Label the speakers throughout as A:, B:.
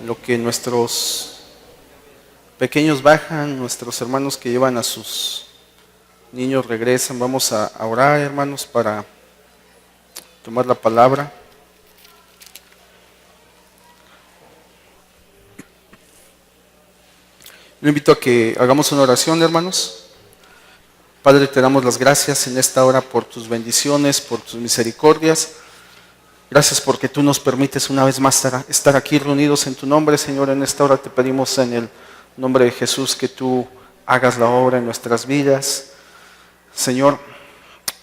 A: En lo que nuestros pequeños bajan, nuestros hermanos que llevan a sus niños regresan, vamos a orar, hermanos, para tomar la palabra. Yo invito a que hagamos una oración, hermanos. Padre, te damos las gracias en esta hora por tus bendiciones, por tus misericordias. Gracias porque tú nos permites una vez más estar aquí reunidos en tu nombre, Señor. En esta hora te pedimos en el nombre de Jesús que tú hagas la obra en nuestras vidas. Señor,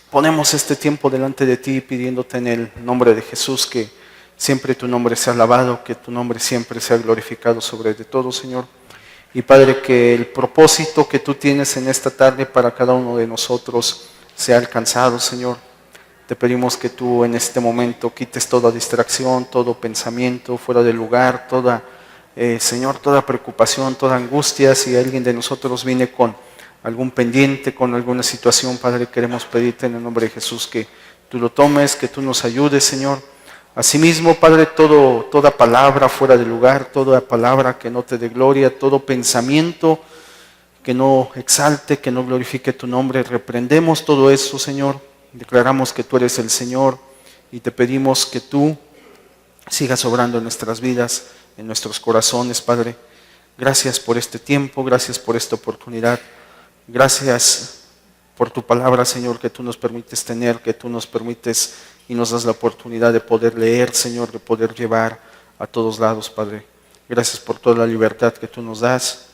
A: ponemos este tiempo delante de ti pidiéndote en el nombre de Jesús que siempre tu nombre sea alabado, que tu nombre siempre sea glorificado sobre de todo, Señor. Y Padre, que el propósito que tú tienes en esta tarde para cada uno de nosotros sea alcanzado, Señor. Te pedimos que tú en este momento quites toda distracción, todo pensamiento fuera de lugar, Señor, toda preocupación, toda angustia. Si alguien de nosotros viene con algún pendiente, con alguna situación, Padre, queremos pedirte en el nombre de Jesús que tú lo tomes, que tú nos ayudes, Señor. Asimismo, Padre, toda palabra fuera de lugar, toda palabra que no te dé gloria, todo pensamiento que no exalte, que no glorifique tu nombre, reprendemos todo eso, Señor. Declaramos que tú eres el Señor y te pedimos que tú sigas obrando en nuestras vidas, en nuestros corazones, Padre. Gracias por este tiempo, gracias por esta oportunidad. Gracias por tu palabra, Señor, que tú nos permites tener, que tú nos permites y nos das la oportunidad de poder leer, Señor, de poder llevar a todos lados, Padre. Gracias por toda la libertad que tú nos das.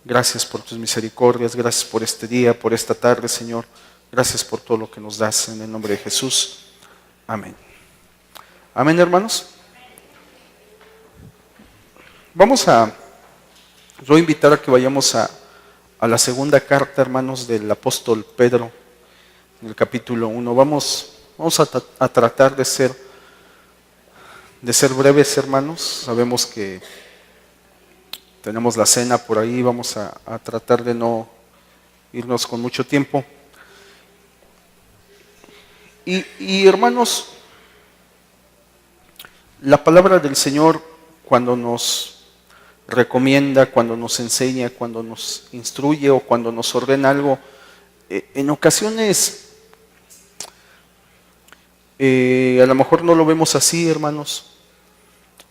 A: Gracias por tus misericordias, gracias por este día, por esta tarde, Señor. Gracias por todo lo que nos das en el nombre de Jesús. Amén. Amén, hermanos. Vamos a invitar a que vayamos a la segunda carta, hermanos, del apóstol Pedro, en el capítulo 1. Vamos a tratar de ser breves, hermanos. Sabemos que tenemos la cena por ahí, vamos a tratar de no irnos con mucho tiempo. Y hermanos, la palabra del Señor cuando nos recomienda, cuando nos enseña, cuando nos instruye o cuando nos ordena algo, en ocasiones a lo mejor no lo vemos así, hermanos,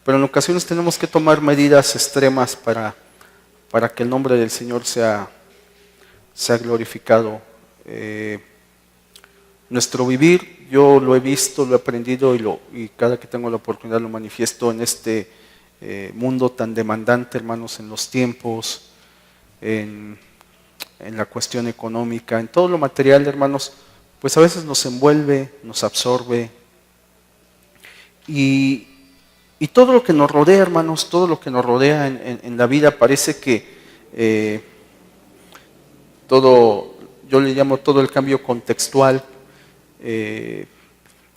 A: pero en ocasiones tenemos que tomar medidas extremas para que el nombre del Señor sea glorificado. Nuestro vivir, yo lo he visto, lo he aprendido y cada que tengo la oportunidad lo manifiesto en este mundo tan demandante, hermanos, en los tiempos, en la cuestión económica, en todo lo material, hermanos, pues a veces nos envuelve, nos absorbe y todo lo que nos rodea, hermanos, todo lo que nos rodea en la vida parece que yo le llamo todo el cambio contextual,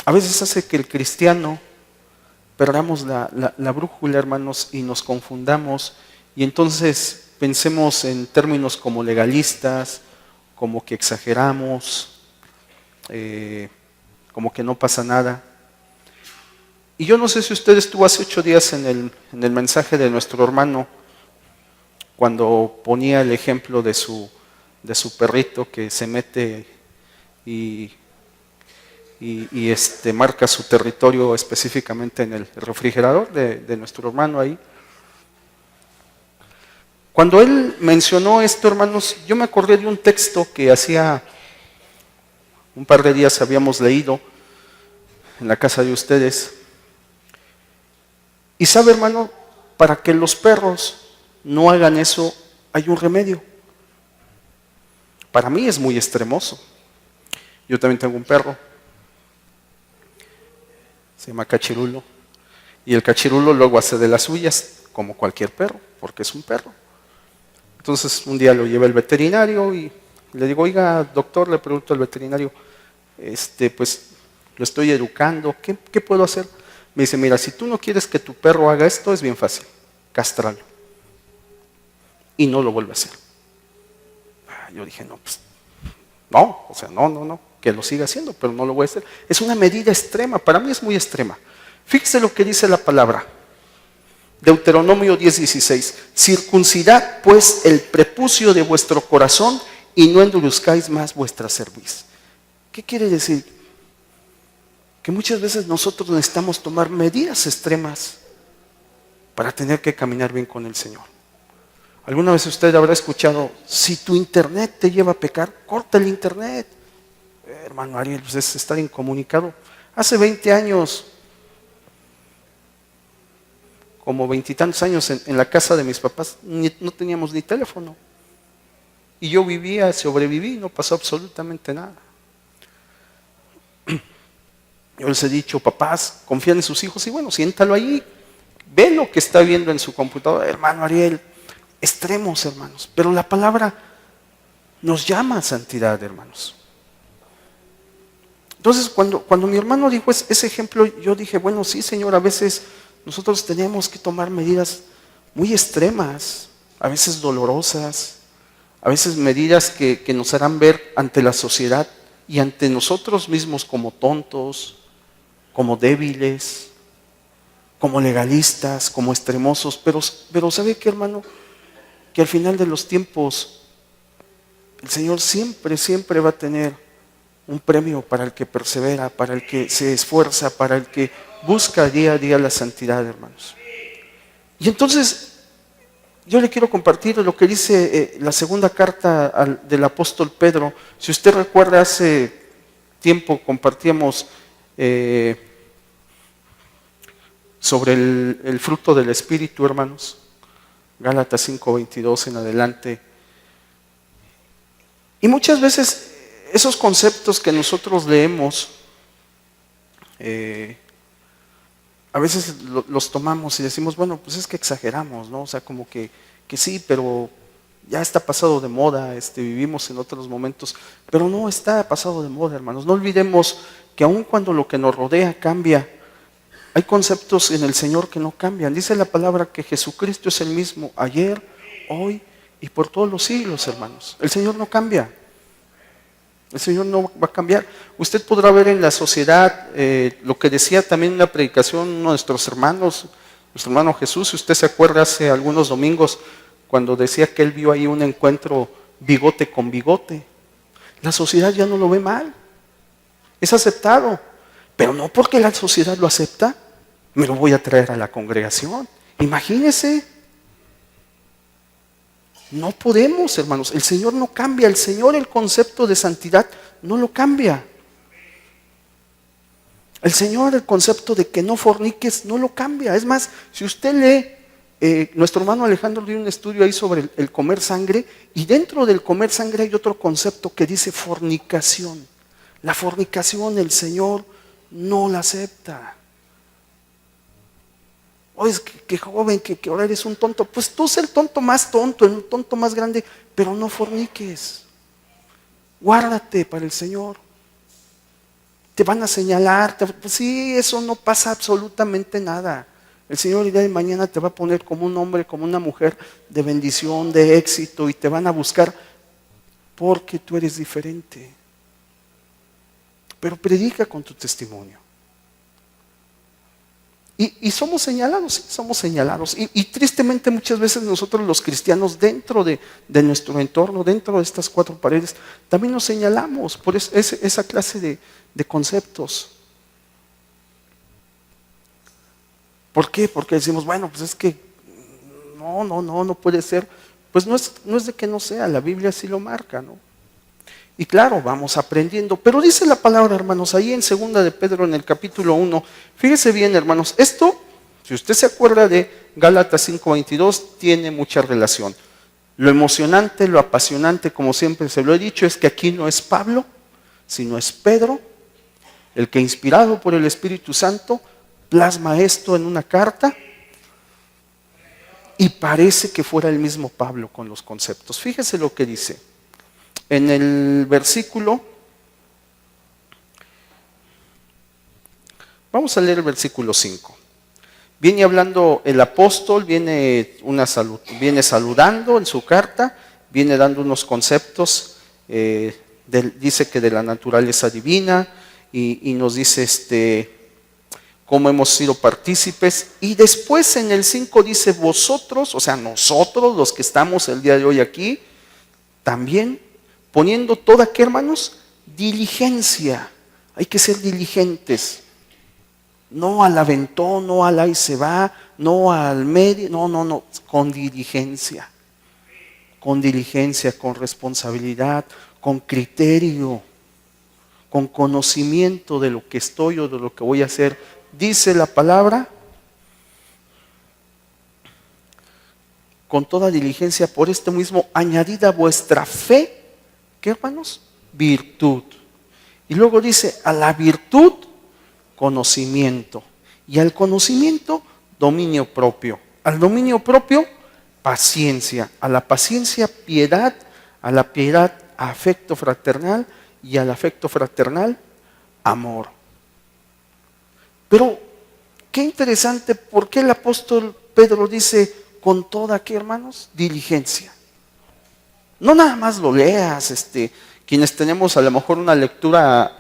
A: a veces hace que el cristiano perdamos la brújula, hermanos, y nos confundamos y entonces pensemos en términos como legalistas, como que exageramos, como que no pasa nada. Y yo no sé si usted estuvo hace 8 días en el mensaje de nuestro hermano cuando ponía el ejemplo de su perrito que se mete y marca su territorio específicamente en el refrigerador de nuestro hermano ahí. Cuando él mencionó esto, hermanos, yo me acordé de un texto que hacía un par de días habíamos leído en la casa de ustedes. Y sabe, hermano, para que los perros no hagan eso, hay un remedio. Para mí es muy extremoso. Yo también tengo un perro. Se llama Cachirulo. Y el Cachirulo luego hace de las suyas, como cualquier perro, porque es un perro. Entonces un día lo lleva el veterinario y le digo, oiga, doctor, le pregunto al veterinario, pues lo estoy educando, ¿qué puedo hacer? Me dice, mira, si tú no quieres que tu perro haga esto, es bien fácil, castralo. Y no lo vuelve a hacer. Yo dije, no, pues, no, que lo siga haciendo, pero no lo voy a hacer. Es una medida extrema, para mí es muy extrema. Fíjese lo que dice la palabra. Deuteronomio 10:16. Circuncidad pues el prepucio de vuestro corazón y no endurezcáis más vuestra cerviz. ¿Qué quiere decir? Que muchas veces nosotros necesitamos tomar medidas extremas para tener que caminar bien con el Señor. ¿Alguna vez usted habrá escuchado, si tu internet te lleva a pecar, corta el internet? Hermano Ariel, pues es estar incomunicado. Hace 20 años, como 20 y tantos años en la casa de mis papás, no teníamos ni teléfono. Y yo vivía, sobreviví, no pasó absolutamente nada. Yo les he dicho, papás, confían en sus hijos y bueno, siéntalo ahí, ve lo que está viendo en su computadora. Hermano Ariel, extremos, hermanos, pero la palabra nos llama a santidad, hermanos. Entonces, cuando mi hermano dijo ese ejemplo, yo dije, bueno, sí, Señor, a veces nosotros tenemos que tomar medidas muy extremas, a veces dolorosas, a veces medidas que nos harán ver ante la sociedad y ante nosotros mismos como tontos, como débiles, como legalistas, como extremosos, pero ¿sabe qué, hermano? Que al final de los tiempos el Señor siempre va a tener un premio para el que persevera, para el que se esfuerza, para el que busca día a día la santidad, hermanos. Y entonces yo le quiero compartir lo que dice la segunda carta del apóstol Pedro. Si usted recuerda, hace tiempo compartíamos sobre el fruto del Espíritu, hermanos. Gálatas 5:22 en adelante. Y muchas veces esos conceptos que nosotros leemos, a veces los tomamos y decimos, bueno, pues es que exageramos, ¿no? O sea, como que sí, pero ya está pasado de moda, vivimos en otros momentos, pero no está pasado de moda, hermanos. No olvidemos que aun cuando lo que nos rodea cambia, hay conceptos en el Señor que no cambian. Dice la palabra que Jesucristo es el mismo ayer, hoy y por todos los siglos, hermanos. El Señor no cambia. El Señor no va a cambiar. Usted podrá ver en la sociedad lo que decía también en la predicación uno de nuestros hermanos, nuestro hermano Jesús. Si usted se acuerda hace algunos domingos cuando decía que él vio ahí un encuentro bigote con bigote. La sociedad ya no lo ve mal. Es aceptado. Pero no porque la sociedad lo acepta, me lo voy a traer a la congregación. Imagínese. No podemos, hermanos. El Señor no cambia. El Señor, el concepto de santidad, no lo cambia. El Señor, el concepto de que no forniques, no lo cambia. Es más, si usted lee, nuestro hermano Alejandro dio un estudio ahí sobre el comer sangre, y dentro del comer sangre hay otro concepto que dice fornicación. La fornicación el Señor no la acepta. Oye, que joven, que ahora eres un tonto. Pues tú sé el tonto más tonto, el tonto más grande, pero no forniques. Guárdate para el Señor. Te van a señalar. Pues sí, eso no pasa absolutamente nada. El Señor el día de mañana te va a poner como un hombre, como una mujer de bendición, de éxito, y te van a buscar porque tú eres diferente. Pero predica con tu testimonio. Y somos señalados, sí, somos señalados. Y tristemente muchas veces nosotros los cristianos dentro de nuestro entorno, dentro de estas cuatro paredes, también nos señalamos por esa clase de conceptos. ¿Por qué? Porque decimos, bueno, pues es que no puede ser. Pues no es de que no sea, la Biblia sí lo marca, ¿no? Y claro, vamos aprendiendo. Pero dice la palabra, hermanos, ahí en 2 de Pedro, en el capítulo 1. Fíjese bien, hermanos, esto, si usted se acuerda de Gálatas 5:22, tiene mucha relación. Lo emocionante, lo apasionante, como siempre se lo he dicho, es que aquí no es Pablo, sino es Pedro, el que inspirado por el Espíritu Santo, plasma esto en una carta y parece que fuera el mismo Pablo con los conceptos. Fíjese lo que dice. En el versículo, vamos a leer el versículo 5. Viene hablando el apóstol, viene saludando en su carta, viene dando unos conceptos, dice que de la naturaleza divina y nos dice cómo hemos sido partícipes. Y después en el 5 dice vosotros, o sea, nosotros los que estamos el día de hoy aquí, también poniendo toda, ¿qué, hermanos? Diligencia. Hay que ser diligentes. No al aventón, no al ahí se va, no al medio, no, con diligencia. Con diligencia, con responsabilidad, con criterio, con conocimiento de lo que estoy o de lo que voy a hacer. Dice la palabra, con toda diligencia, por esto mismo, añadida vuestra fe, ¿qué, hermanos? Virtud. Y luego dice, a la virtud, conocimiento. Y al conocimiento, dominio propio. Al dominio propio, paciencia. A la paciencia, piedad. A la piedad, afecto fraternal. Y al afecto fraternal, amor. Pero, qué interesante, ¿por qué el apóstol Pedro dice con toda, qué, hermanos? Diligencia. No nada más lo leas, quienes tenemos a lo mejor una lectura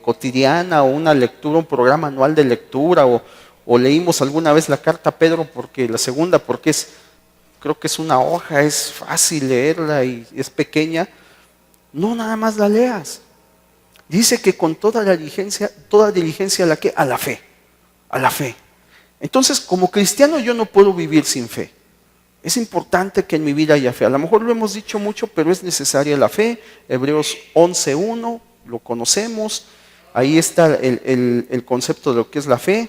A: cotidiana o una lectura, un programa anual de lectura o leímos alguna vez la carta a Pedro porque creo que es una hoja, es fácil leerla y es pequeña. No nada más la leas. Dice que con toda diligencia ¿a la qué? A la fe, a la fe. Entonces, como cristiano yo no puedo vivir sin fe. Es importante que en mi vida haya fe. A lo mejor lo hemos dicho mucho, pero es necesaria la fe. Hebreos 11:1, lo conocemos. Ahí está el concepto de lo que es la fe.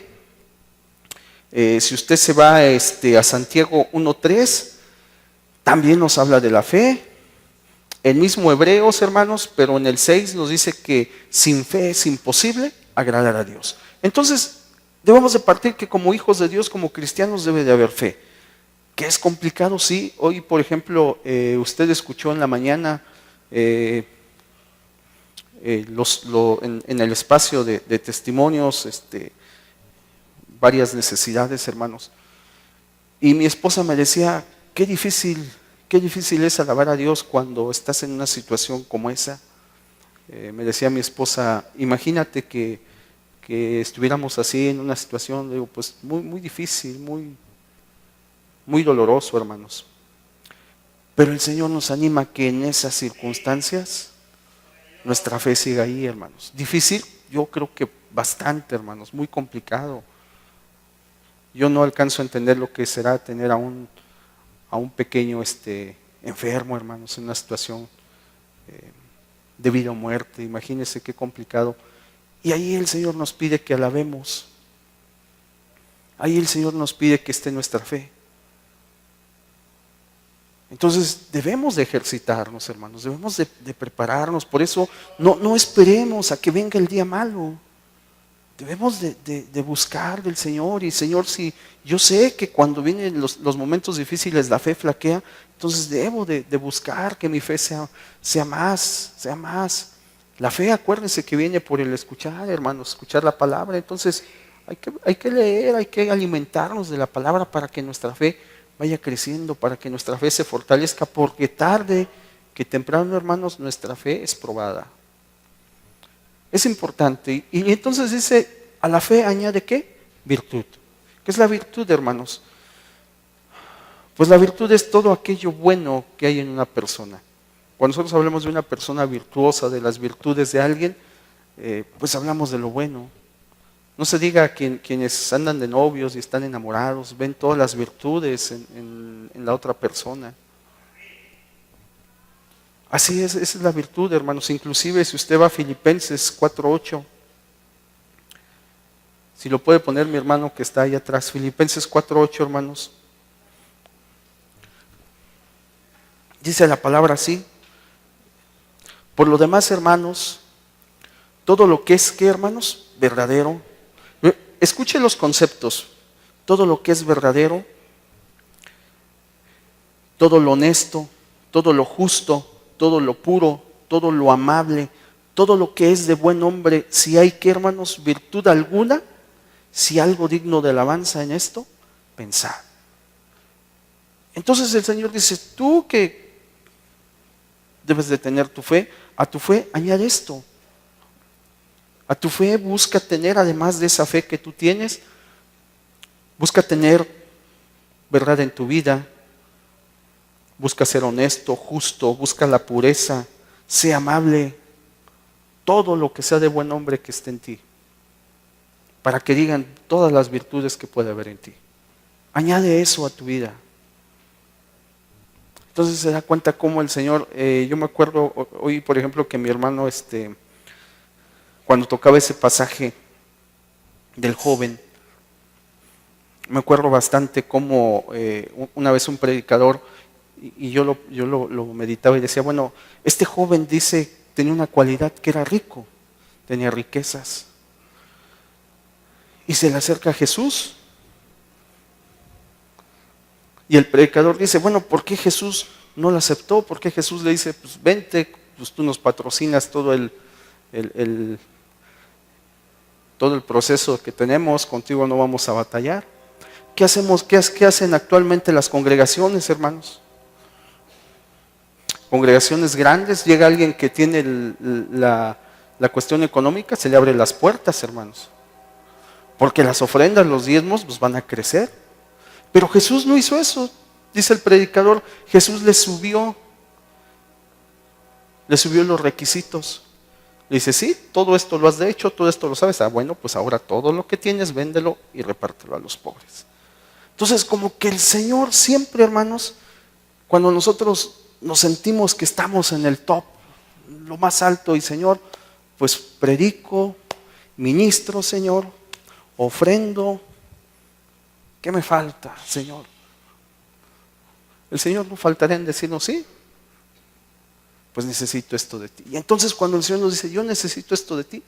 A: Si usted se va a Santiago 1:3, también nos habla de la fe. El mismo Hebreos, hermanos, pero en el 6 nos dice que sin fe es imposible agradar a Dios. Entonces, debemos de partir que como hijos de Dios, como cristianos, debe de haber fe. ¿Que es complicado? Sí. Hoy, por ejemplo, usted escuchó en la mañana en el espacio de testimonios varias necesidades, hermanos. Y mi esposa me decía, qué difícil es alabar a Dios cuando estás en una situación como esa. Me decía mi esposa, imagínate que estuviéramos así en una situación, digo, pues muy, muy difícil, muy doloroso, hermanos. Pero el Señor nos anima que en esas circunstancias nuestra fe siga ahí, hermanos. Difícil, yo creo que bastante, hermanos, muy complicado. Yo no alcanzo a entender lo que será tener a un pequeño enfermo, hermanos, en una situación de vida o muerte. Imagínense qué complicado. Y ahí el Señor nos pide que alabemos. Ahí el Señor nos pide que esté nuestra fe. Entonces debemos de ejercitarnos, hermanos, debemos de prepararnos. Por eso no esperemos a que venga el día malo. Debemos de buscar del Señor. Y Señor, si yo sé que cuando vienen los momentos difíciles la fe flaquea, entonces debo de buscar que mi fe sea más. La fe, acuérdense que viene por el escuchar, hermanos, escuchar la palabra. Entonces hay que leer, hay que alimentarnos de la palabra para que nuestra fe vaya creciendo, para que nuestra fe se fortalezca, porque tarde que temprano, hermanos, nuestra fe es probada. Es importante. Y entonces dice, a la fe añade ¿qué? Virtud. ¿Qué es la virtud, hermanos? Pues la virtud es todo aquello bueno que hay en una persona. Cuando nosotros hablamos de una persona virtuosa, de las virtudes de alguien, pues hablamos de lo bueno. No se diga quienes andan de novios y están enamorados, ven todas las virtudes en la otra persona. Así es, esa es la virtud, hermanos. Inclusive si usted va a Filipenses 4:8, si lo puede poner mi hermano que está ahí atrás, Filipenses 4:8, hermanos. Dice la palabra así: por lo demás, hermanos, todo lo que es, ¿qué, hermanos? Verdadero. Escuche los conceptos. Todo lo que es verdadero, todo lo honesto, todo lo justo, todo lo puro, todo lo amable, todo lo que es de buen hombre, si hay, ¿qué, hermanos? Virtud alguna, si algo digno de alabanza en esto, pensad. Entonces el Señor dice, tú que debes de tener tu fe, a tu fe añade esto. A tu fe busca tener, además de esa fe que tú tienes, busca tener verdad en tu vida, busca ser honesto, justo, busca la pureza, sé amable, todo lo que sea de buen hombre que esté en ti, para que digan todas las virtudes que puede haber en ti. Añade eso a tu vida. Entonces se da cuenta cómo el Señor, yo me acuerdo hoy, por ejemplo, que mi hermano, cuando tocaba ese pasaje del joven, me acuerdo bastante cómo una vez un predicador, y yo lo meditaba y decía, bueno, este joven dice, tenía una cualidad que era rico, tenía riquezas, y se le acerca a Jesús, y el predicador dice, bueno, ¿por qué Jesús no lo aceptó? ¿Por qué Jesús le dice, pues vente, pues tú nos patrocinas todo todo el proceso que tenemos, contigo no vamos a batallar? ¿Qué hacemos? ¿Qué hacen actualmente las congregaciones, hermanos? Congregaciones grandes, llega alguien que tiene la cuestión económica, se le abren las puertas, hermanos. Porque las ofrendas, los diezmos, pues van a crecer. Pero Jesús no hizo eso, dice el predicador. Jesús le subió los requisitos. Le dice, sí, todo esto lo has hecho, todo esto lo sabes. Ah, bueno, pues ahora todo lo que tienes, véndelo y repártelo a los pobres. Entonces, como que el Señor siempre, hermanos, cuando nosotros nos sentimos que estamos en el top, lo más alto, y Señor, pues predico, ministro, Señor, ofrendo. ¿Qué me falta, Señor? El Señor no faltará en decirnos, sí, pues necesito esto de ti. Y entonces cuando el Señor nos dice, yo necesito esto de ti,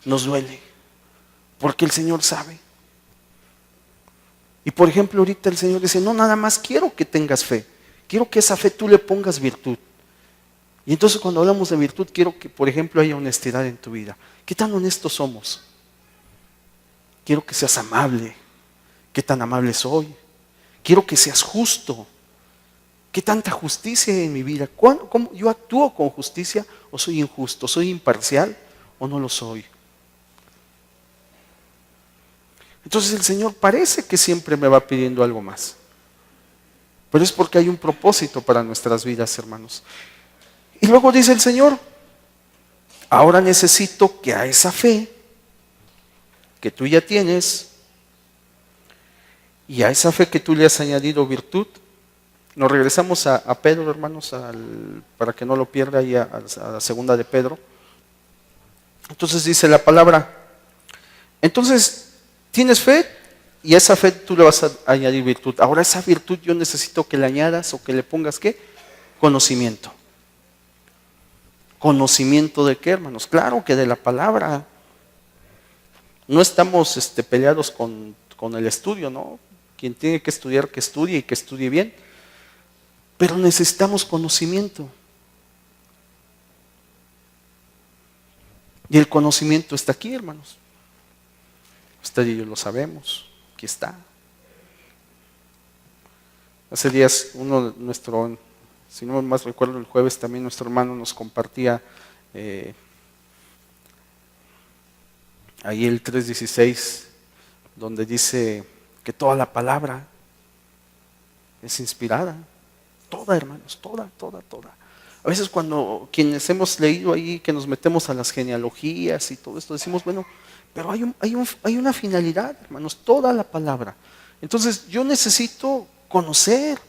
A: nos duele, porque el Señor sabe. Y por ejemplo, ahorita el Señor dice, no, nada más quiero que tengas fe, quiero que esa fe tú le pongas virtud. Y entonces cuando hablamos de virtud, quiero que, por ejemplo, haya honestidad en tu vida. ¿Qué tan honestos somos? Quiero que seas amable. ¿Qué tan amable soy? Quiero que seas justo. ¿Qué tanta justicia hay en mi vida? ¿Cómo yo actúo con justicia o soy injusto? ¿Soy imparcial o no lo soy? Entonces el Señor parece que siempre me va pidiendo algo más. Pero es porque hay un propósito para nuestras vidas, hermanos. Y luego dice el Señor, ahora necesito que a esa fe que tú ya tienes y a esa fe que tú le has añadido virtud, nos regresamos a Pedro, hermanos, para que no lo pierda ahí a la segunda de Pedro. Entonces dice la palabra, entonces tienes fe y a esa fe tú le vas a añadir virtud. Ahora esa virtud yo necesito que le añadas o que le pongas ¿qué? Conocimiento. ¿Conocimiento de qué, hermanos? Claro que de la palabra. No estamos peleados con el estudio, ¿no? Quien tiene que estudiar, que estudie y que estudie bien. Pero necesitamos conocimiento. Y el conocimiento está aquí, hermanos. Usted y yo lo sabemos. Aquí está. Hace días si no más recuerdo, el jueves también nuestro hermano nos compartía ahí el 3:16, donde dice que toda la palabra es inspirada. Toda, hermanos, toda. A veces cuando quienes hemos leído ahí, que nos metemos a las genealogías y todo esto, decimos, bueno, pero hay una finalidad, hermanos, toda la palabra. Entonces yo necesito conocer,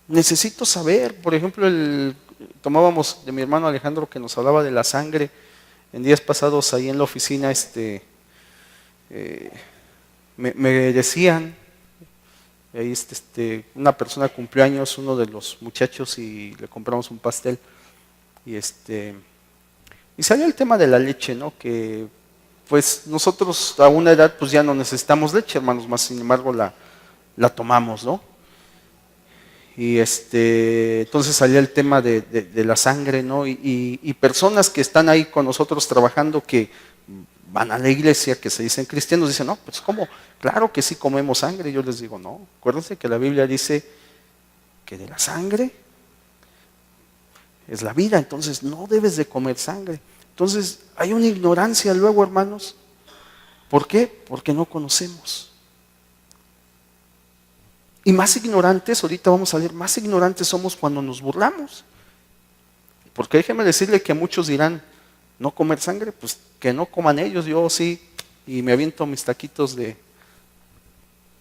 A: necesito saber. Por ejemplo, tomábamos de mi hermano Alejandro que nos hablaba de la sangre. En días pasados ahí en la oficina me decían, ahí una persona cumplió años, uno de los muchachos, y le compramos un pastel. Y salió el tema de la leche, ¿no? Que pues nosotros a una edad pues ya no necesitamos leche, hermanos, más sin embargo la tomamos, ¿no? Y entonces salía el tema de la sangre, ¿no? Y personas que están ahí con nosotros trabajando, que van a la iglesia, que se dicen cristianos, dicen, no, pues ¿cómo? Claro que sí comemos sangre. Yo les digo, no, acuérdense que la Biblia dice que de la sangre es la vida, entonces no debes de comer sangre. Entonces, hay una ignorancia luego, hermanos. ¿Por qué? Porque no conocemos. Y más ignorantes, ahorita vamos a leer, más ignorantes somos cuando nos burlamos. Porque déjeme decirle que muchos dirán, no comer sangre, pues que no coman ellos, yo sí, y me aviento mis taquitos de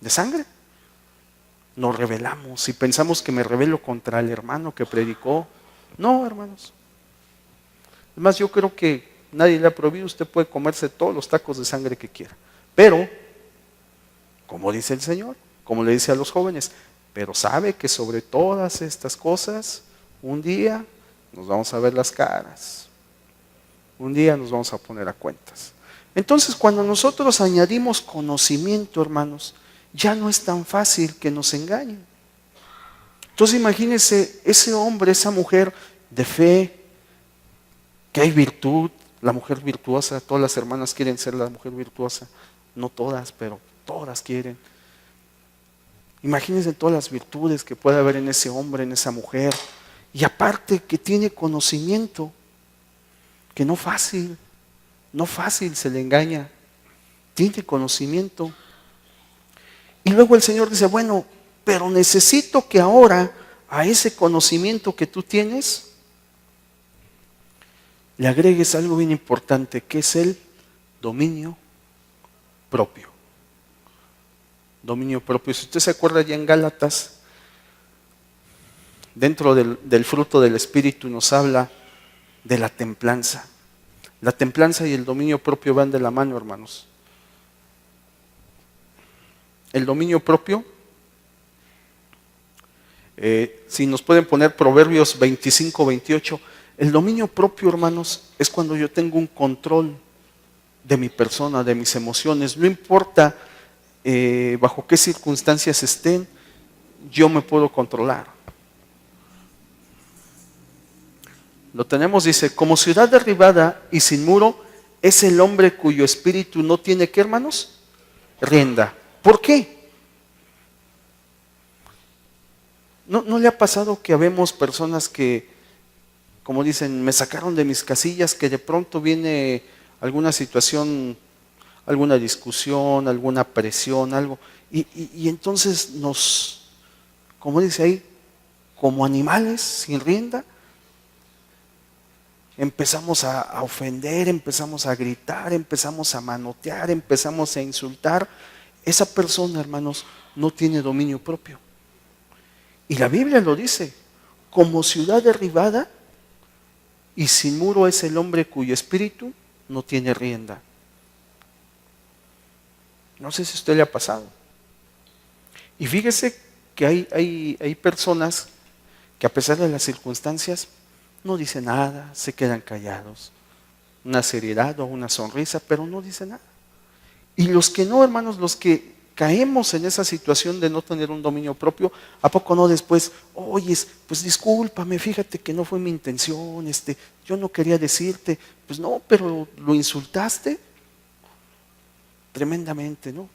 A: sangre. Nos rebelamos y pensamos que me rebelo contra el hermano que predicó. No, hermanos. Además, yo creo que nadie le ha prohibido, usted puede comerse todos los tacos de sangre que quiera. Pero, como dice el Señor, como le dice a los jóvenes, pero sabe que sobre todas estas cosas, un día nos vamos a ver las caras. Un día nos vamos a poner a cuentas. Entonces, cuando nosotros añadimos conocimiento, hermanos, ya no es tan fácil que nos engañen. Entonces, imagínense ese hombre, esa mujer de fe, que hay virtud, la mujer virtuosa, todas las hermanas quieren ser la mujer virtuosa, no todas, pero todas quieren. Imagínense todas las virtudes que puede haber en ese hombre, en esa mujer, y aparte que tiene conocimiento, que no fácil se le engaña, tiene conocimiento. Y luego el Señor dice, bueno, pero necesito que ahora a ese conocimiento que tú tienes, le agregues algo bien importante, que es el dominio propio. Dominio propio. Si usted se acuerda ya en Gálatas, dentro del fruto del Espíritu nos habla de la templanza. La templanza y el dominio propio van de la mano, hermanos. El dominio propio, si nos pueden poner Proverbios 25, 28, el dominio propio, hermanos, es cuando yo tengo un control de mi persona, de mis emociones. No importa bajo qué circunstancias estén, yo me puedo controlar. Lo tenemos, dice, como ciudad derribada y sin muro es el hombre cuyo espíritu no tiene, ¿qué, hermanos? Rienda. ¿Por qué? ¿No le ha pasado que habemos personas que, como dicen, me sacaron de mis casillas, que de pronto viene alguna situación, alguna discusión, alguna presión, algo, y entonces nos, como dice ahí, como animales sin rienda, empezamos a ofender, empezamos a gritar, empezamos a manotear, empezamos a insultar? Esa persona, hermanos, no tiene dominio propio. Y la Biblia lo dice, como ciudad derribada y sin muro es el hombre cuyo espíritu no tiene rienda. No sé si a usted le ha pasado. Y fíjese que hay personas que a pesar de las circunstancias no dicen nada, se quedan callados. Una seriedad o una sonrisa, pero no dicen nada. Y los que no, hermanos, los que caemos en esa situación de no tener un dominio propio, ¿a poco no después, oye, pues discúlpame, fíjate que no fue mi intención, yo no quería decirte, pues no, pero lo insultaste tremendamente, ¿no?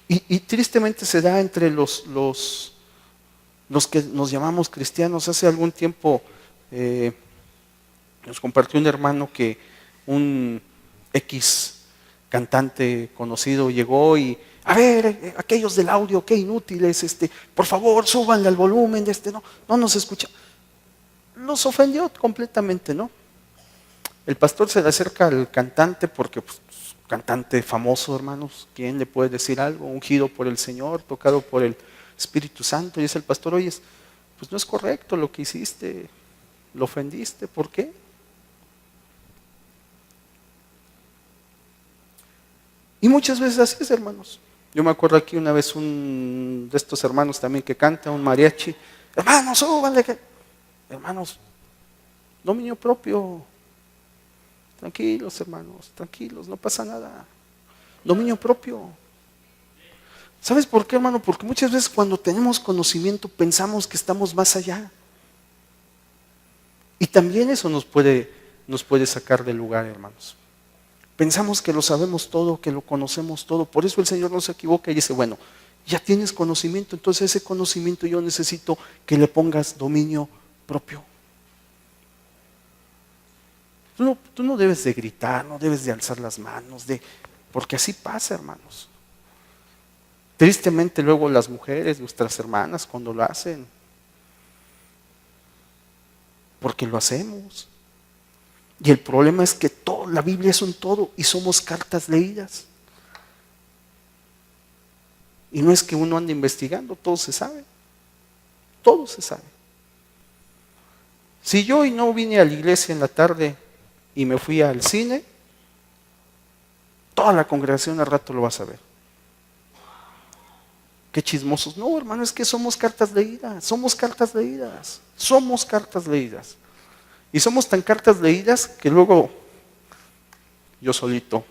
A: Y tristemente se da entre los que nos llamamos cristianos. Hace algún tiempo nos compartió un hermano que un X cantante conocido llegó y, a ver, aquellos del audio, qué inútiles, por favor, súbanle al volumen, no nos escucha. Los ofendió completamente, ¿no? El pastor se le acerca al cantante porque, pues, cantante famoso, hermanos, ¿quién le puede decir algo? Ungido por el Señor, tocado por el Espíritu Santo, y dice el pastor, oye, pues no es correcto lo que hiciste, lo ofendiste, ¿por qué? Y muchas veces así es, hermanos. Yo me acuerdo aquí una vez un de estos hermanos también que canta, un mariachi, hermanos, súbanle, hermanos, dominio propio, tranquilos, hermanos, tranquilos, no pasa nada, dominio propio. ¿Sabes por qué, hermano? Porque muchas veces cuando tenemos conocimiento pensamos que estamos más allá. Y también eso nos puede sacar del lugar, hermanos. Pensamos que lo sabemos todo, que lo conocemos todo. Por eso el Señor no se equivoca y dice, bueno, ya tienes conocimiento, entonces ese conocimiento yo necesito que le pongas dominio propio. Tú no debes de gritar, no debes de alzar las manos, porque así pasa, hermanos. Tristemente luego las mujeres, nuestras hermanas, cuando lo hacen, porque lo hacemos. Y el problema es que la Biblia es un todo y somos cartas leídas. Y no es que uno ande investigando, todo se sabe. Todo se sabe. Si yo hoy no vine a la iglesia en la tarde y me fui al cine, toda la congregación al rato lo va a saber. Qué chismosos. No, hermano, es que somos cartas leídas, somos cartas leídas, somos cartas leídas. Y somos tan cartas leídas que luego yo solito,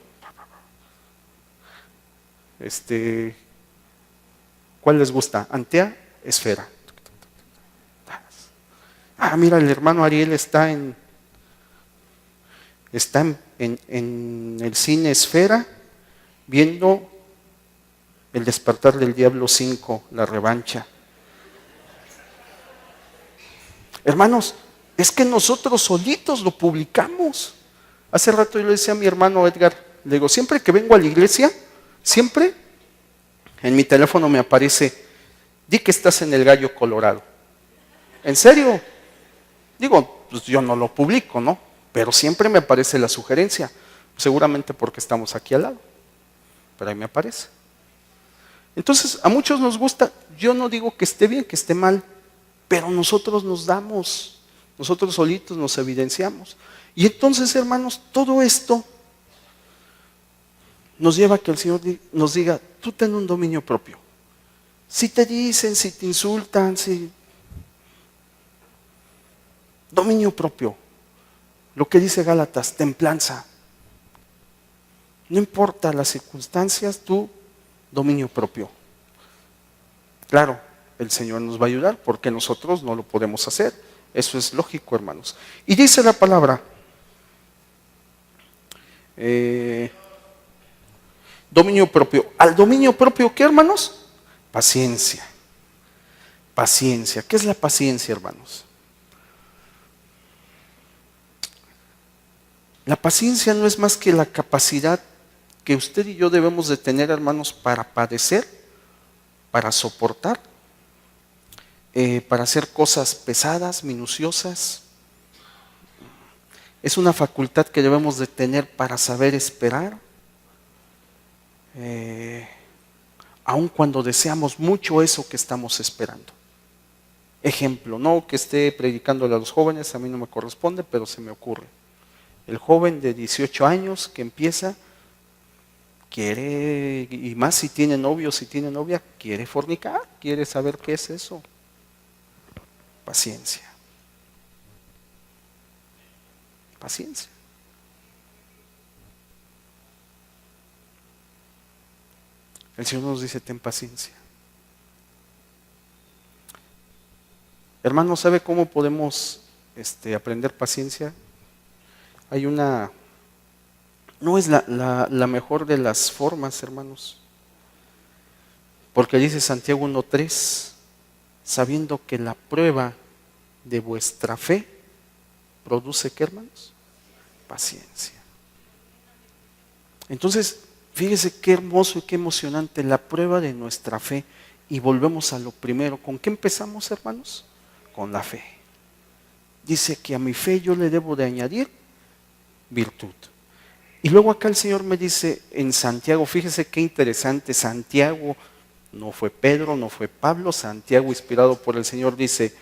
A: ¿cuál les gusta? Antea, Esfera. Mira, el hermano Ariel está en el cine Esfera viendo El despertar del diablo 5, la revancha. Hermanos, es que nosotros solitos lo publicamos. Hace rato yo le decía a mi hermano Edgar, le digo, siempre que vengo a la iglesia, siempre en mi teléfono me aparece, di que estás en el Gallo Colorado. ¿En serio? Digo, pues yo no lo publico, ¿no? Pero siempre me aparece la sugerencia, seguramente porque estamos aquí al lado, pero ahí me aparece. Entonces, a muchos nos gusta, yo no digo que esté bien, que esté mal, pero nosotros nos damos, nosotros solitos nos evidenciamos. Y entonces, hermanos, todo esto nos lleva a que el Señor nos diga, tú ten un dominio propio. Si te dicen, si te insultan, dominio propio. Lo que dice Gálatas, templanza. No importa las circunstancias, tú, dominio propio. Claro, el Señor nos va a ayudar porque nosotros no lo podemos hacer. Eso es lógico, hermanos. Y dice la palabra, dominio propio. ¿Al dominio propio qué, hermanos? Paciencia. Paciencia. ¿Qué es la paciencia, hermanos? La paciencia no es más que la capacidad que usted y yo debemos de tener, hermanos, para padecer, para soportar, para hacer cosas pesadas, minuciosas. Es una facultad que debemos de tener para saber esperar, aun cuando deseamos mucho eso que estamos esperando. Ejemplo, no que esté predicándole a los jóvenes, a mí no me corresponde, pero se me ocurre. El joven de 18 años que empieza, quiere, y más si tiene novio, si tiene novia, quiere fornicar, quiere saber qué es eso. Paciencia. Paciencia. El Señor nos dice, ten paciencia. Hermano, ¿sabe cómo podemos aprender paciencia? Hay no es la mejor de las formas, hermanos. Porque dice Santiago 1:3, sabiendo que la prueba de vuestra fe produce, ¿qué, hermanos? Paciencia. Entonces, fíjese qué hermoso y qué emocionante la prueba de nuestra fe. Y volvemos a lo primero. ¿Con qué empezamos, hermanos? Con la fe. Dice que a mi fe yo le debo de añadir virtud. Y luego acá el Señor me dice en Santiago, fíjese qué interesante, Santiago, no fue Pedro, no fue Pablo, Santiago inspirado por el Señor dice,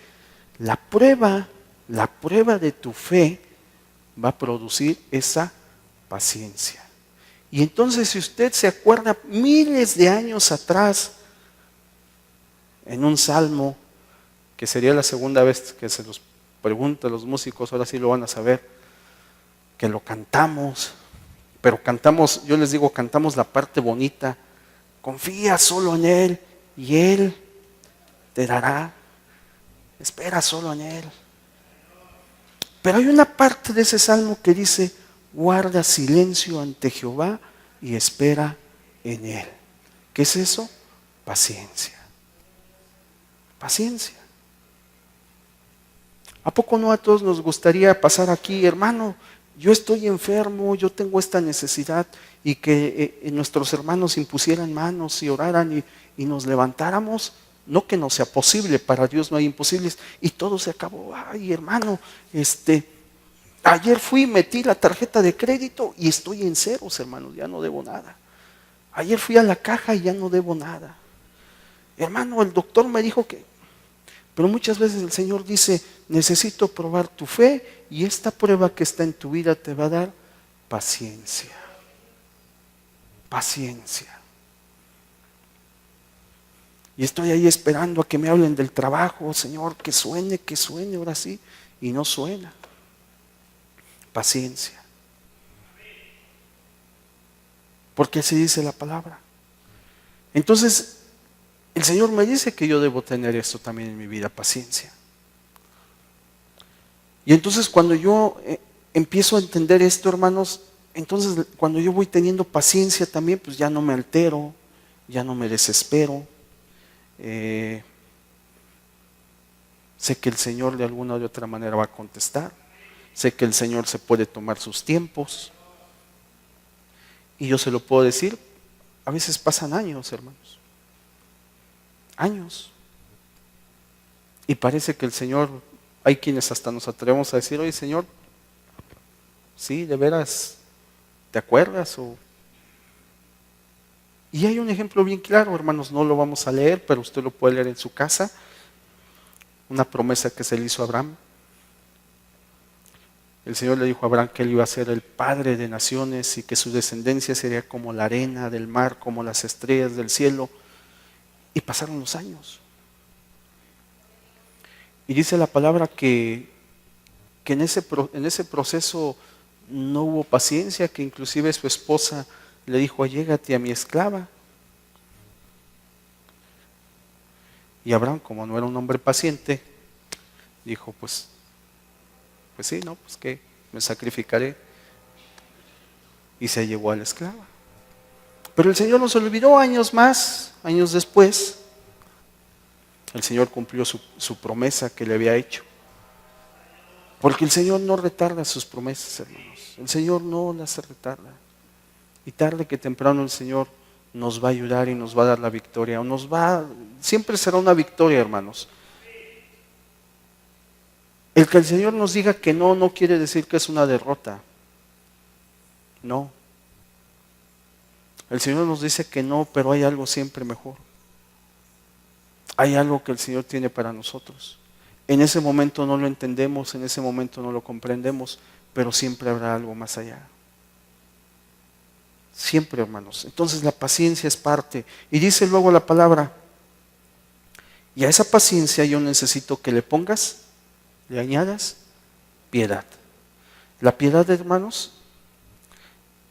A: la prueba de tu fe va a producir esa paciencia. Y entonces si usted se acuerda miles de años atrás, en un salmo, que sería la segunda vez que se los pregunto a los músicos, ahora sí lo van a saber, que lo cantamos, pero cantamos, yo les digo, cantamos la parte bonita, confía solo en Él y Él te dará, espera solo en Él. Pero hay una parte de ese salmo que dice, guarda silencio ante Jehová y espera en Él. ¿Qué es eso? Paciencia. Paciencia. ¿A poco no a todos nos gustaría pasar aquí, hermano? yo estoy enfermo, yo tengo esta necesidad, y que nuestros hermanos impusieran manos y oraran y nos levantáramos, no que no sea posible, para Dios no hay imposibles, y todo se acabó. Ay, hermano, ayer fui, metí la tarjeta de crédito y estoy en ceros, hermanos, ya no debo nada. Ayer fui a la caja y ya no debo nada. Hermano, el doctor me dijo que... Pero muchas veces el Señor dice, necesito probar tu fe, y esta prueba que está en tu vida te va a dar paciencia. Paciencia. Y estoy ahí esperando a que me hablen del trabajo, Señor, que suene, ahora sí, y no suena. Paciencia. Porque así dice la palabra. Entonces, el Señor me dice que yo debo tener esto también en mi vida, paciencia. Y entonces cuando yo empiezo a entender esto, hermanos, entonces cuando yo voy teniendo paciencia también, pues ya no me altero, ya no me desespero. Sé que el Señor de alguna o de otra manera va a contestar. Sé que el Señor se puede tomar sus tiempos. Y yo se lo puedo decir, a veces pasan años, hermanos. Años. Y parece que el Señor, hay quienes hasta nos atrevemos a decir, oye Señor, sí, de veras, ¿te acuerdas? Y hay un ejemplo bien claro, hermanos, no lo vamos a leer, pero usted lo puede leer en su casa. Una promesa que se le hizo a Abraham. El Señor le dijo a Abraham que él iba a ser el padre de naciones y que su descendencia sería como la arena del mar, como las estrellas del cielo. Y pasaron los años. Y dice la palabra que en ese proceso no hubo paciencia, que inclusive su esposa le dijo, allégate a mi esclava. Y Abraham, como no era un hombre paciente, dijo, pues sí, no, pues que me sacrificaré. Y se llevó a la esclava. Pero el Señor nos olvidó años después. El Señor cumplió su promesa que le había hecho. Porque el Señor no retarda sus promesas, hermanos. El Señor no las retarda. Y tarde que temprano el Señor nos va a ayudar y nos va a dar la victoria. Siempre será una victoria, hermanos. El que el Señor nos diga que no quiere decir que es una derrota. No. El Señor nos dice que no, pero hay algo siempre mejor. Hay algo que el Señor tiene para nosotros. En ese momento no lo entendemos, en ese momento no lo comprendemos, pero siempre habrá algo más allá. Siempre, hermanos. Entonces la paciencia es parte. Y dice luego la palabra, y a esa paciencia yo necesito que le pongas, le añadas piedad. La piedad, hermanos,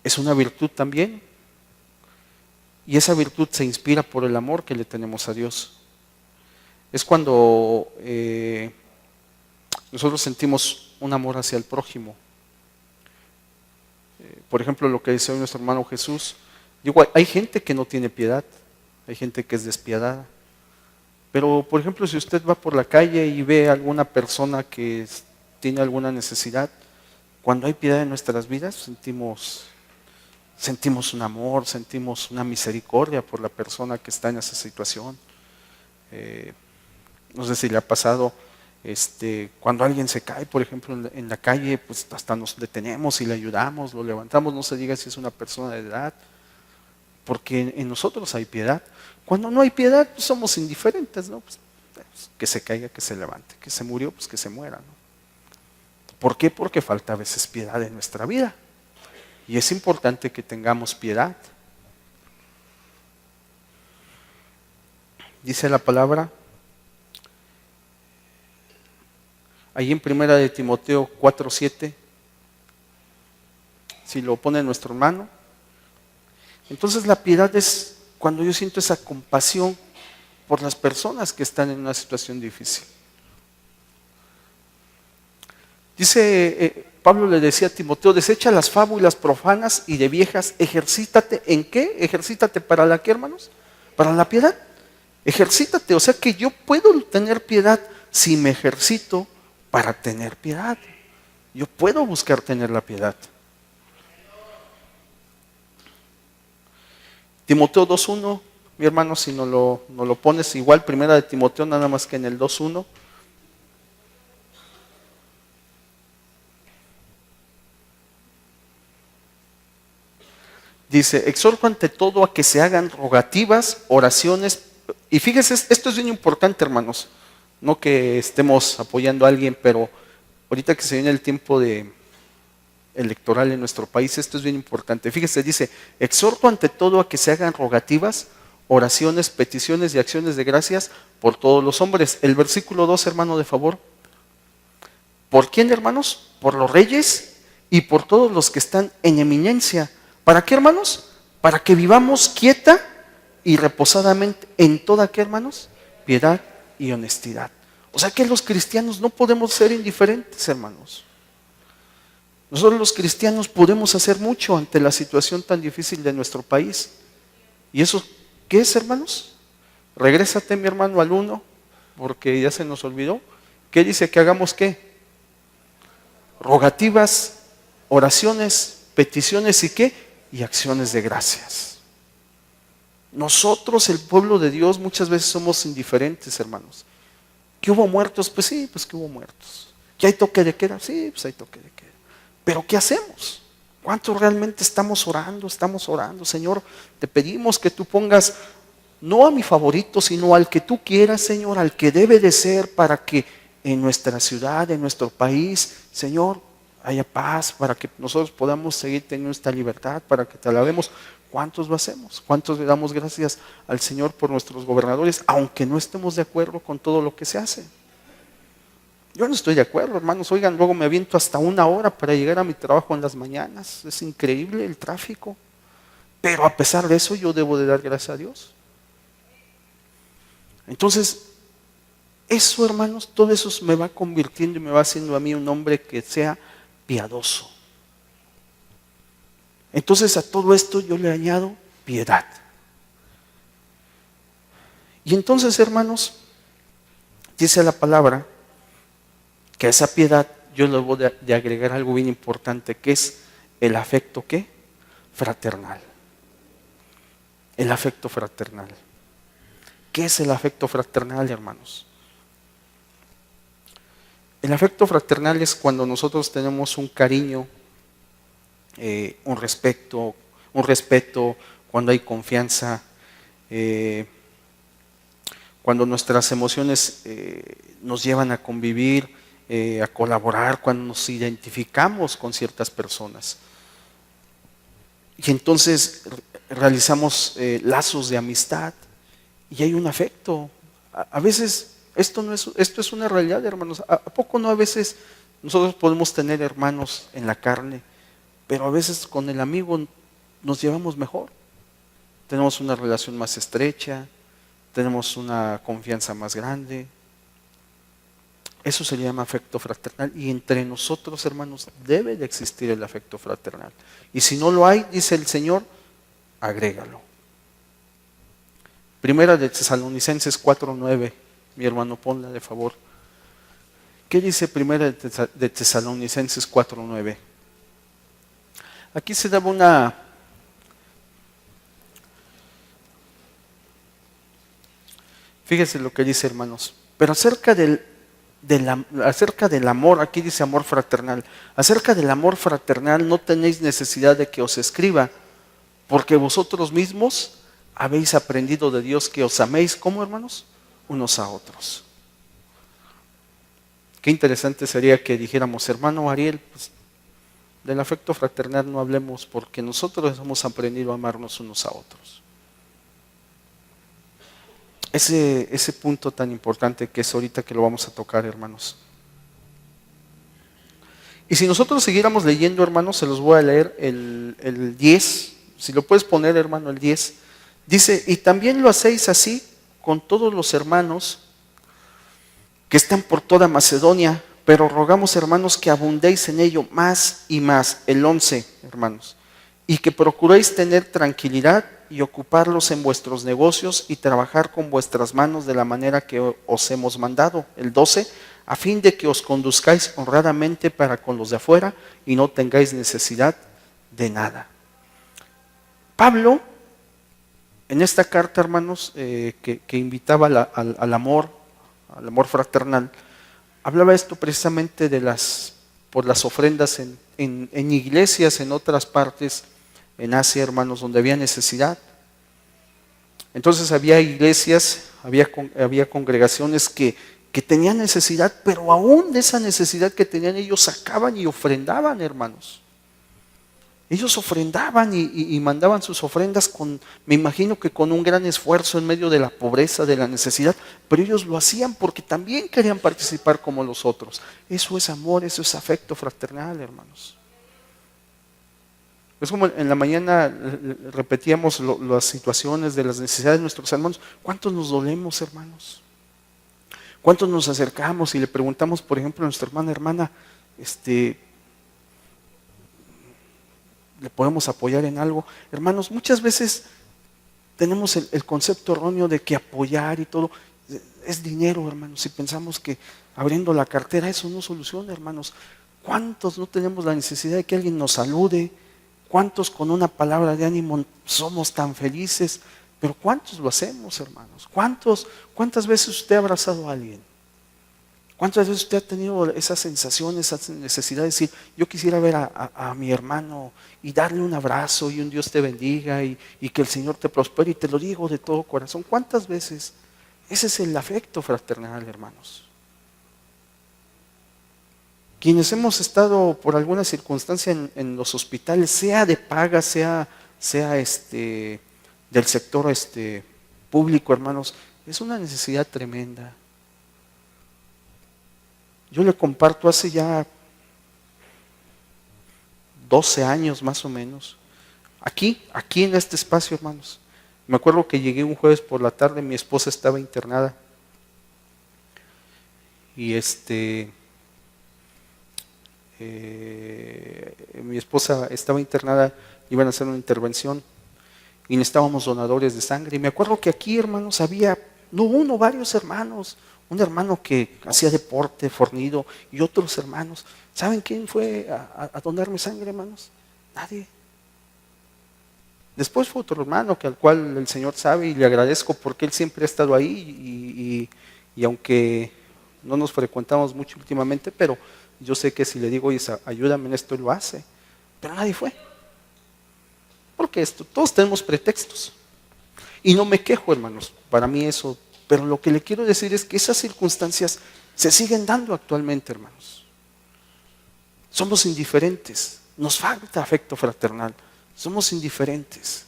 A: es una virtud también. Y esa virtud se inspira por el amor que le tenemos a Dios. Es cuando nosotros sentimos un amor hacia el prójimo. Por ejemplo, lo que dice hoy nuestro hermano Jesús. Digo, hay gente que no tiene piedad, hay gente que es despiadada. Pero, por ejemplo, si usted va por la calle y ve a alguna persona que tiene alguna necesidad, cuando hay piedad en nuestras vidas, sentimos un amor, sentimos una misericordia por la persona que está en esa situación. No sé si le ha pasado, cuando alguien se cae, por ejemplo, en la calle, pues hasta nos detenemos y le ayudamos, lo levantamos, no se diga si es una persona de edad, porque en nosotros hay piedad. Cuando no hay piedad, pues somos indiferentes, ¿no? Pues, que se caiga, que se levante, que se murió, pues que se muera, ¿no? ¿Por qué? Porque falta a veces piedad en nuestra vida. Y es importante que tengamos piedad. Dice la palabra, ahí en 1 de Timoteo 4:7, si lo pone nuestro hermano. Entonces la piedad es cuando yo siento esa compasión por las personas que están en una situación difícil. Dice, Pablo le decía a Timoteo, desecha las fábulas profanas y de viejas, ejercítate. ¿En qué? Ejercítate para la ¿qué, hermanos? Para la piedad. Ejercítate, o sea que yo puedo tener piedad si me ejercito para tener piedad. Yo puedo buscar tener la piedad. Timoteo 2.1, mi hermano, si no lo pones igual, primera de Timoteo, nada más que en el 2.1. Dice, exhorto ante todo a que se hagan rogativas, oraciones. Y fíjese, esto es bien importante, hermanos. No que estemos apoyando a alguien, pero ahorita que se viene el tiempo electoral en nuestro país, esto es bien importante. Fíjese, dice, exhorto ante todo a que se hagan rogativas, oraciones, peticiones y acciones de gracias por todos los hombres. El versículo 2, hermano, de favor. ¿Por quién, hermanos? Por los reyes y por todos los que están en eminencia. ¿Para qué, hermanos? Para que vivamos quieta y reposadamente en toda, ¿qué, hermanos? Piedad y honestidad. O sea que los cristianos no podemos ser indiferentes, hermanos. Nosotros los cristianos podemos hacer mucho ante la situación tan difícil de nuestro país. ¿Y eso qué es, hermanos? Regrésate, mi hermano, al 1, porque ya se nos olvidó. ¿Qué dice que hagamos qué? Rogativas, oraciones, peticiones y qué? Y acciones de gracias. Nosotros, el pueblo de Dios, muchas veces somos indiferentes, hermanos. ¿Que hubo muertos? Pues sí, pues que hubo muertos. ¿Que hay toque de queda? Sí, pues hay toque de queda. Pero ¿qué hacemos? ¿Cuántos realmente estamos orando? Estamos orando. Señor, te pedimos que tú pongas no a mi favorito, sino al que tú quieras, Señor, al que debe de ser para que en nuestra ciudad, en nuestro país, Señor, haya paz, para que nosotros podamos seguir teniendo esta libertad, para que te alabemos. ¿Cuántos lo hacemos? ¿Cuántos le damos gracias al Señor por nuestros gobernadores, aunque no estemos de acuerdo con todo lo que se hace? Yo no estoy de acuerdo, hermanos. Oigan, luego me aviento hasta 1 hora para llegar a mi trabajo en las mañanas. Es increíble el tráfico. Pero a pesar de eso, yo debo de dar gracias a Dios. Entonces, eso, hermanos, todo eso me va convirtiendo y me va haciendo a mí un hombre que sea piadoso. Entonces a todo esto yo le añado piedad. Y entonces, hermanos, dice la palabra que a esa piedad yo le voy de agregar algo bien importante, que es el afecto, ¿qué? Fraternal. El afecto fraternal. ¿Qué es el afecto fraternal, hermanos? El afecto fraternal es cuando nosotros tenemos un cariño, un respeto, cuando hay confianza, cuando nuestras emociones nos llevan a convivir, a colaborar, cuando nos identificamos con ciertas personas. Y entonces realizamos lazos de amistad y hay un afecto. A veces esto es una realidad, hermanos. ¿A poco no a veces nosotros podemos tener hermanos en la carne, pero a veces con el amigo nos llevamos mejor? Tenemos una relación más estrecha, tenemos una confianza más grande. Eso se llama afecto fraternal y entre nosotros, hermanos, debe de existir el afecto fraternal. Y si no lo hay, dice el Señor, agrégalo. Primera de Tesalonicenses 4:9, mi hermano, ponla de favor. ¿Qué dice Primera de Tesalonicenses 4:9? Aquí se daba una... Fíjese lo que dice, hermanos. Pero acerca del amor, aquí dice amor fraternal. Acerca del amor fraternal no tenéis necesidad de que os escriba, porque vosotros mismos habéis aprendido de Dios que os améis, ¿cómo, hermanos? Unos a otros. Qué interesante sería que dijéramos, hermano Ariel, pues, del afecto fraternal no hablemos, porque nosotros hemos aprendido a amarnos unos a otros. Ese punto tan importante que es ahorita que lo vamos a tocar, hermanos. Y si nosotros siguiéramos leyendo, hermanos, se los voy a leer el 10, si lo puedes poner, hermano, el 10. Dice, y también lo hacéis así con todos los hermanos que están por toda Macedonia, pero rogamos, hermanos, que abundéis en ello más y más. El 11, hermanos. Y que procuréis tener tranquilidad y ocuparlos en vuestros negocios y trabajar con vuestras manos de la manera que os hemos mandado. El 12, a fin de que os conduzcáis honradamente para con los de afuera y no tengáis necesidad de nada. Pablo, en esta carta, hermanos, que invitaba al amor fraternal, hablaba esto precisamente por las ofrendas en iglesias, en otras partes, en Asia, hermanos, donde había necesidad. Entonces había iglesias, había congregaciones que tenían necesidad, pero aún de esa necesidad que tenían ellos sacaban y ofrendaban, hermanos. Ellos ofrendaban y mandaban sus ofrendas me imagino que con un gran esfuerzo en medio de la pobreza, de la necesidad, pero ellos lo hacían porque también querían participar como los otros. Eso es amor, eso es afecto fraternal, hermanos. Es como en la mañana repetíamos las situaciones de las necesidades de nuestros hermanos. ¿Cuántos nos dolemos, hermanos? ¿Cuántos nos acercamos y le preguntamos, por ejemplo, a nuestra hermana, ¿le podemos apoyar en algo? Hermanos, muchas veces tenemos el concepto erróneo de que apoyar y todo es dinero, hermanos. Si pensamos que abriendo la cartera eso no soluciona, hermanos. ¿Cuántos no tenemos la necesidad de que alguien nos salude? ¿Cuántos con una palabra de ánimo somos tan felices? Pero ¿cuántos lo hacemos, hermanos? ¿Cuántas veces usted ha abrazado a alguien? ¿Cuántas veces usted ha tenido esa sensación, esa necesidad de decir, yo quisiera ver a mi hermano y darle un abrazo y un Dios te bendiga y que el Señor te prospere? Y te lo digo de todo corazón. ¿Cuántas veces? Ese es el afecto fraternal, hermanos. Quienes hemos estado por alguna circunstancia en los hospitales, sea de paga, sea del sector público, hermanos, es una necesidad tremenda. Yo le comparto hace ya 12 años más o menos, aquí en este espacio, hermanos. Me acuerdo que llegué un jueves por la tarde, mi esposa estaba internada y mi esposa estaba internada, iban a hacer una intervención y necesitábamos donadores de sangre. Y me acuerdo que aquí, hermanos, había, no uno, varios hermanos. Un hermano que hacía deporte, fornido, y otros hermanos. ¿Saben quién fue a donarme sangre, hermanos? Nadie. Después fue otro hermano al cual el Señor sabe y le agradezco porque él siempre ha estado ahí y aunque no nos frecuentamos mucho últimamente, pero yo sé que si le digo, oye, ayúdame en esto, él lo hace. Pero nadie fue. Porque todos tenemos pretextos. Y no me quejo, hermanos. Para mí eso. Pero lo que le quiero decir es que esas circunstancias se siguen dando actualmente, hermanos. Somos indiferentes, nos falta afecto fraternal, somos indiferentes.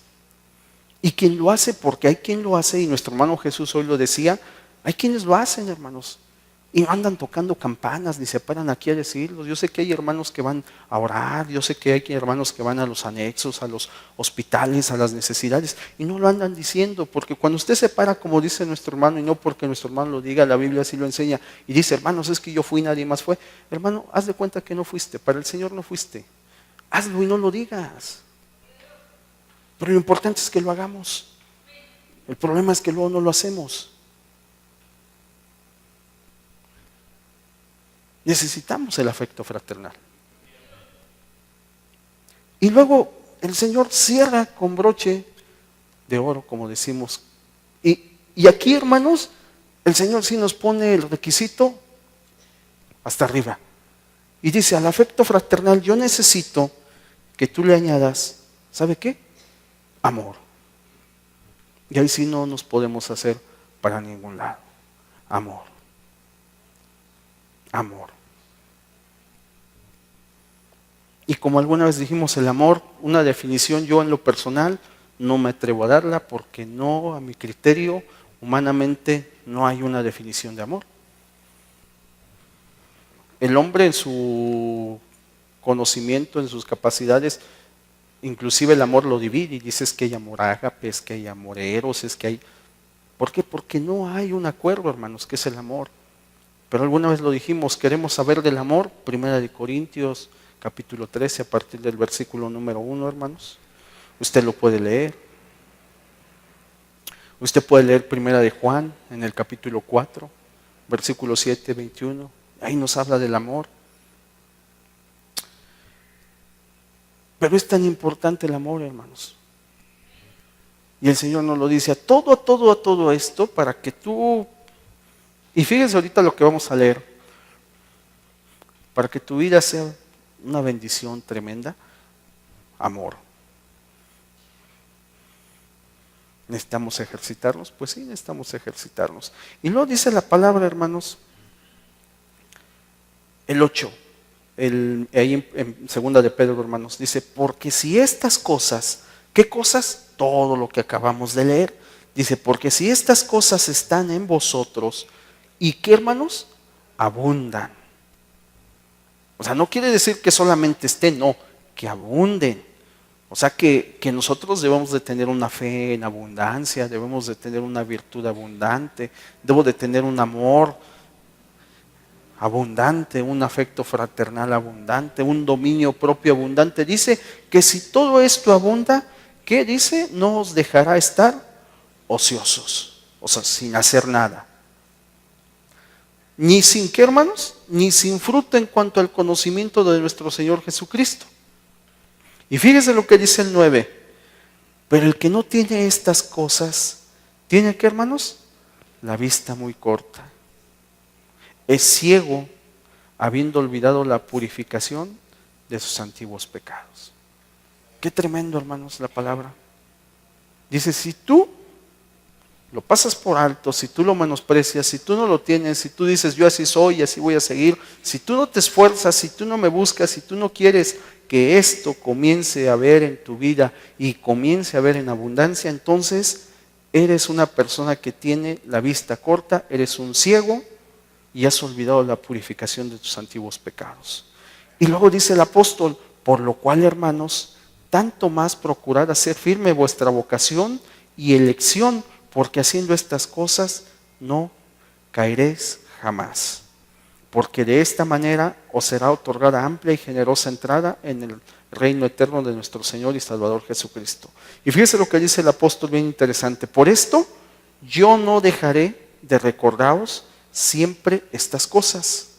A: Y quien lo hace, porque hay quien lo hace, y nuestro hermano Jesús hoy lo decía, hay quienes lo hacen, hermanos. Y no andan tocando campanas, ni se paran aquí a decirlos. Yo sé que hay hermanos que van a orar, yo sé que hay hermanos que van a los anexos, a los hospitales, a las necesidades, y no lo andan diciendo, porque cuando usted se para, como dice nuestro hermano, y no porque nuestro hermano lo diga, la Biblia así lo enseña, y dice, hermanos, es que yo fui, nadie más fue. Hermano, haz de cuenta que no fuiste, para el Señor no fuiste. Hazlo y no lo digas. Pero lo importante es que lo hagamos. El problema es que luego no lo hacemos. Necesitamos el afecto fraternal. Y luego el Señor cierra con broche de oro, como decimos. Y aquí, hermanos, el Señor sí nos pone el requisito hasta arriba. Y dice, al afecto fraternal yo necesito que tú le añadas, ¿sabe qué? Amor. Y ahí sí no nos podemos hacer para ningún lado. Amor. Amor. Y como alguna vez dijimos, el amor, una definición, yo en lo personal no me atrevo a darla porque no, a mi criterio, humanamente no hay una definición de amor. El hombre en su conocimiento, en sus capacidades, inclusive el amor lo divide y dice es que hay amor ágape, es que hay amor eros, es que hay... ¿Por qué? Porque no hay un acuerdo, hermanos, que es el amor. Pero alguna vez lo dijimos, queremos saber del amor, 1 Corintios capítulo 13, a partir del versículo número 1, hermanos. Usted lo puede leer. Usted puede leer Primera de Juan en el capítulo 4, versículo 7, 21. Ahí nos habla del amor. Pero es tan importante el amor, hermanos. Y el Señor nos lo dice a todo esto para que tú, y fíjense ahorita lo que vamos a leer, para que tu vida sea una bendición tremenda, amor. ¿Necesitamos ejercitarnos? Pues sí, necesitamos ejercitarnos. Y luego dice la palabra, hermanos, el 8, ahí en segunda de Pedro, hermanos, dice, porque si estas cosas, ¿qué cosas? Todo lo que acabamos de leer. Dice, porque si estas cosas están en vosotros, ¿y qué, hermanos? Abundan. O sea, no quiere decir que solamente estén, no, que abunden. O sea que nosotros debemos de tener una fe en abundancia, debemos de tener una virtud abundante, debo de tener un amor abundante, un afecto fraternal abundante, un dominio propio abundante. Dice que si todo esto abunda, ¿qué dice? No os dejará estar ociosos, o sea, sin hacer nada. Ni sin qué, hermanos, ni sin fruto en cuanto al conocimiento de nuestro Señor Jesucristo. Y fíjese lo que dice el 9. Pero el que no tiene estas cosas, ¿tiene qué, hermanos? La vista muy corta. Es ciego, habiendo olvidado la purificación de sus antiguos pecados. Qué tremendo, hermanos, la palabra. Dice, si tú lo pasas por alto, si tú lo menosprecias, si tú no lo tienes, si tú dices, yo así soy y así voy a seguir, si tú no te esfuerzas, si tú no me buscas, si tú no quieres que esto comience a ver en tu vida y comience a ver en abundancia, entonces eres una persona que tiene la vista corta, eres un ciego y has olvidado la purificación de tus antiguos pecados. Y luego dice el apóstol, por lo cual, hermanos, tanto más procurad hacer firme vuestra vocación y elección, porque haciendo estas cosas no caeréis jamás. Porque de esta manera os será otorgada amplia y generosa entrada en el reino eterno de nuestro Señor y Salvador Jesucristo. Y fíjese lo que dice el apóstol, bien interesante. Por esto yo no dejaré de recordaros siempre estas cosas,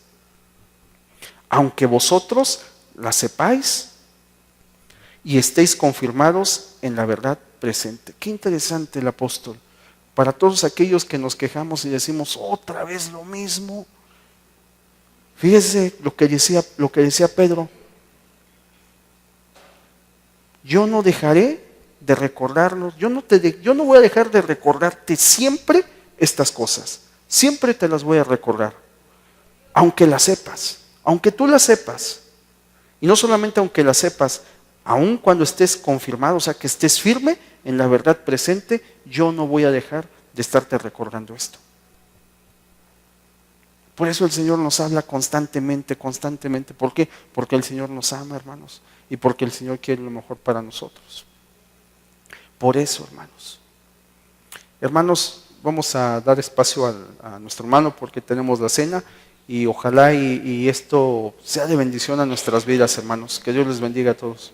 A: aunque vosotros las sepáis y estéis confirmados en la verdad presente. Qué interesante el apóstol. Para todos aquellos que nos quejamos y decimos otra vez lo mismo. Fíjese lo que decía Pedro. Yo no dejaré de recordarlos, yo no voy a dejar de recordarte siempre estas cosas. Siempre te las voy a recordar. Aunque las sepas, aunque tú las sepas. Y no solamente aunque las sepas, aun cuando estés confirmado, o sea, que estés firme en la verdad presente, yo no voy a dejar de estarte recordando esto. Por eso el Señor nos habla constantemente. ¿Por qué? Porque el Señor nos ama, hermanos, y porque el Señor quiere lo mejor para nosotros. Por eso, hermanos. Hermanos, vamos a dar espacio a nuestro hermano porque tenemos la cena y ojalá y esto sea de bendición a nuestras vidas, hermanos. Que Dios les bendiga a todos.